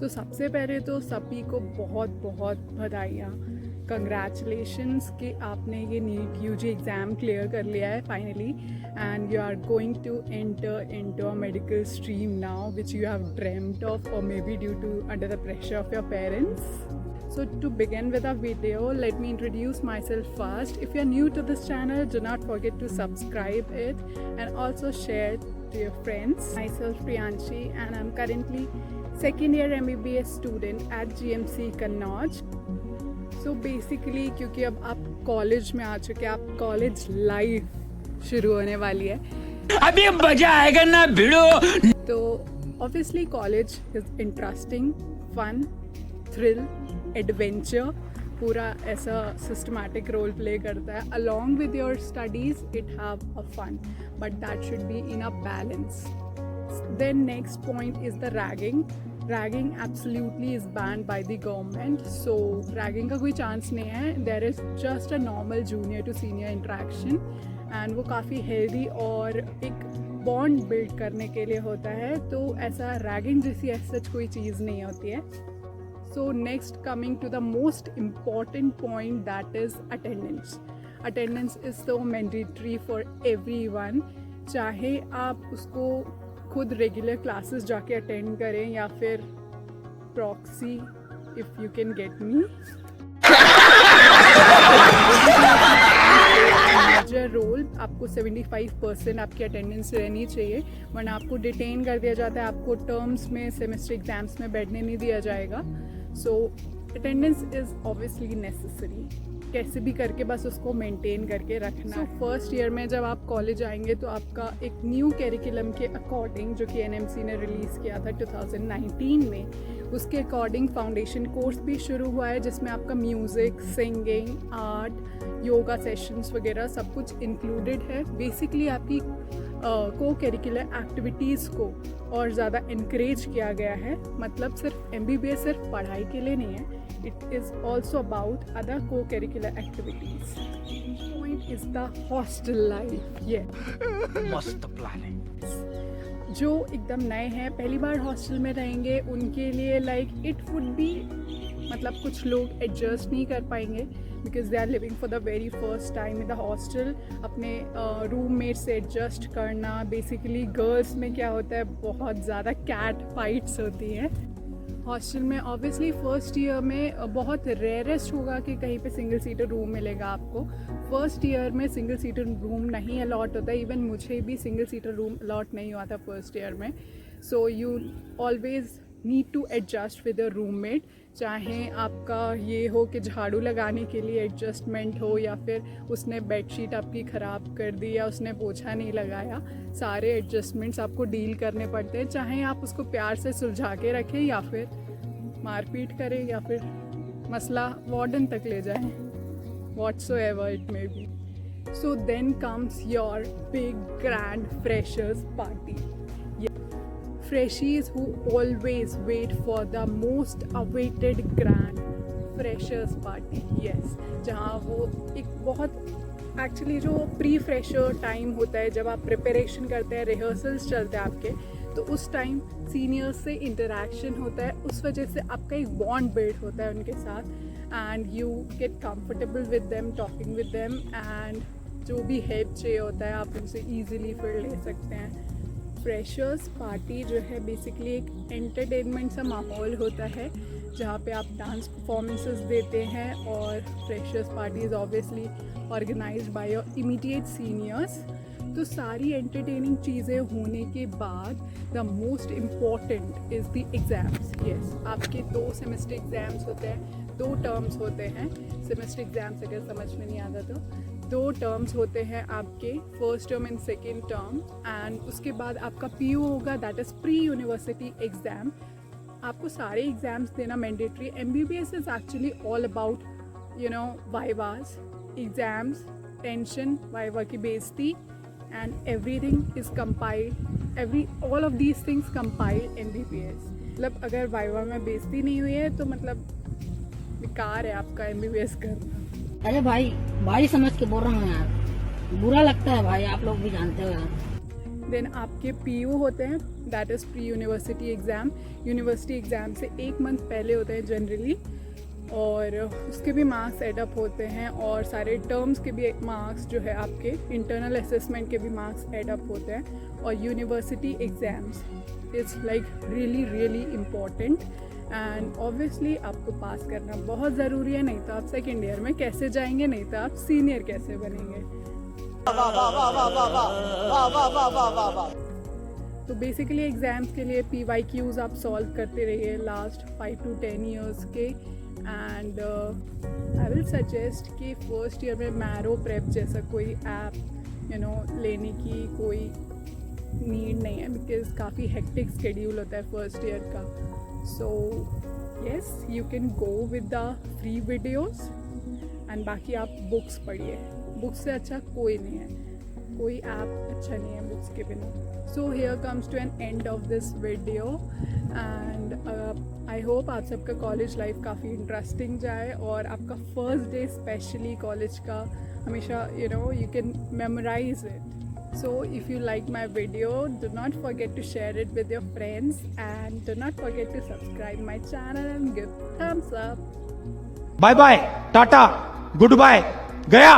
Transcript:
तो सबसे पहले तो सभी को बहुत बहुत बधाइयाँ, कंग्रेचुलेशंस कि आपने ये नीट यूजी एग्ज़ाम क्लियर कर लिया है finally, and you are going to enter into a medical stream now which you have dreamt of, or maybe due to under the pressure of your parents. So to begin with our video, let me introduce myself first. If you are new to this channel, do not forget to subscribe it and also share to your friends. Myself Priyanshi, and I'm currently second year MBBS student at GMC Kannauj. So basically क्योंकि अब आप college में आ चुके हैं, आप college life शुरू होने वाली है, अभी मजा आएगा ना भिड़ो। तो obviously college is interesting, fun, thrill, adventure, पूरा ऐसा सिस्टमैटिक रोल प्ले करता है. Along with your studies it have a fun, but that should be in a balance. Then next point is the ragging. Ragging absolutely is banned by the government, so ragging का कोई chance नहीं है. There is just a normal junior to senior interaction, and वो काफ़ी healthy और एक bond build करने के लिए होता है. तो ऐसा रैगिंग जैसी सच कोई चीज़ नहीं होती है. So next coming to the most important point, that is attendance. Attendance is so mandatory for everyone, चाहे आप उसको खुद रेगुलर क्लासेस जाके अटेंड करें या फिर proxy, if you can get me. Major role, आपको 75% आपकी अटेंडेंस रहनी चाहिए, वरना आपको डिटेन कर दिया जाता है, आपको टर्म्स में सेमेस्टर एग्जाम्स में बैठने नहीं दिया जाएगा. सो अटेंडेंस इज़ ऑब्वियसली नेसेसरी, कैसे भी करके बस उसको मेंटेन करके रखना. सो फर्स्ट ईयर में जब आप कॉलेज आएंगे तो आपका एक न्यू कैरिकुलम के अकॉर्डिंग, जो कि एनएमसी ने रिलीज़ किया था 2019 में, उसके अकॉर्डिंग फाउंडेशन कोर्स भी शुरू हुआ है, जिसमें आपका music, singing, art, yoga sessions वगैरह सब कुछ इंक्लूडेड है. बेसिकली आपकी को करिकुलर एक्टिविटीज़ को और ज़्यादा इनक्रेज किया गया है. मतलब सिर्फ MBBS सिर्फ पढ़ाई के लिए नहीं है, it is also about other co-curricular activities. Point is the hostel life. Yeah. मस्त प्लान है। जो एकदम नए हैं, पहली बार हॉस्टल में रहेंगे, उनके लिए लाइक इट वुड बी, मतलब कुछ लोग एडजस्ट नहीं कर पाएंगे because they are living for the very first time in the hostel. अपने रूममेट से एडजस्ट करना, बेसिकली गर्ल्स में क्या होता है, बहुत ज़्यादा कैट फाइट्स होती हैं हॉस्टल में. ऑब्वियसली फर्स्ट ईयर में बहुत रेयरेस्ट होगा कि कहीं पे सिंगल सीटर रूम मिलेगा आपको. फर्स्ट ईयर में सिंगल सीटर रूम नहीं अलॉट होता है, इवन मुझे भी सिंगल सीटर रूम अलॉट नहीं हुआ था फर्स्ट ईयर में. So you always need to adjust with your roommate, चाहे आपका ये हो कि झाड़ू लगाने के लिए एडजस्टमेंट हो, या फिर उसने बेडशीट आपकी ख़राब कर दी, या उसने पोछा नहीं लगाया. सारे एडजस्टमेंट्स आपको डील करने पड़ते हैं, चाहे आप उसको प्यार से सुलझा के रखें या फिर मारपीट करें या फिर मसला वार्डन तक ले जाएं, whatsoever it may be. So then comes your big grand freshers party. Freshies who always wait for the most awaited grand freshers party. Yes, जहाँ वो एक बहुत एक्चुअली जो प्री फ्रेशर टाइम होता है, जब आप प्रिपरेशन करते हैं, रिहर्सल्स चलते हैं आपके, तो उस टाइम सीनियर्स से इंटरेक्शन होता है, उस वजह से आपका एक बॉन्ड बिल्ड होता है उनके साथ, and you get comfortable with them, talking with them, and जो भी हेल्प चाहिए होता है आप उनसे ईजिली फिर ले सकते हैं. फ्रेशर्स पार्टी जो है बेसिकली एक एंटरटेनमेंट सा माहौल होता है, जहाँ पे आप डांस परफॉर्मेंसेस देते हैं, और freshers party is obviously organised by your immediate seniors. तो सारी एंटरटेनिंग चीज़ें होने के बाद the most important is the exams. Yes, आपके 2 सेमेस्टर एग्ज़ाम्स होते हैं, 2 टर्म्स होते हैं. सेमेस्टर एग्ज़ाम्स अगर समझ में नहीं आता तो 2 टर्म्स होते हैं आपके, first term and second term, and उसके बाद आपका PU होगा, that is pre university exam. आपको सारे एग्ज़ाम्स देना mandatory. MBBS is actually all about vivas, exams, tension, viva की बेइज्जती, and everything is compiled, all of these things compiled MBBS. मतलब अगर वाइवा में बेइज्जती नहीं हुई है तो मतलब बेकार है आपका MBBS करना. अरे भाई समझ के बोल रहा हूँ यार, बुरा लगता है भाई, आप लोग भी जानते हो यार. देन आपके PU होते हैं, that is pre university exam. University exam से 1 मंथ पहले होते हैं जनरली, और उसके भी मार्क्स एडअप होते हैं, और सारे टर्म्स के भी मार्क्स जो है आपके इंटरनल असेसमेंट के भी मार्क्स एडअप होते हैं। और university exams is like really really important, and obviously आपको पास करना बहुत ज़रूरी है, नहीं तो आप सेकेंड ईयर में कैसे जाएंगे, नहीं तो आप सीनियर कैसे बनेंगे। तो बेसिकली एग्ज़ाम्स के लिए PYQs आप सॉल्व करते रहिए लास्ट 5 to 10 ईयर्स के। एंड आई विल सजेस्ट कि फर्स्ट ईयर में मैरो प्रेप जैसा कोई ऐप लेने की कोई नीड नहीं है, बिकॉज काफ़ी हेक्टिक स्केड्यूल होता है फर्स्ट ईयर का। So yes, you can go with the free videos, and बाकी आप बुक्स पढ़िए। बुक्स से अच्छा कोई नहीं है, कोई ऐप अच्छा नहीं है बुक्स के बिना। So here comes to an end of this video, and I hope आप सबका कॉलेज लाइफ काफ़ी इंटरेस्टिंग जाए, और आपका फर्स्ट डे स्पेशली कॉलेज का हमेशा you can memorize it. So if you like my video, do not forget to share it with your friends, and do not forget to subscribe my channel and give thumbs up. Bye bye, tata, good bye, गया।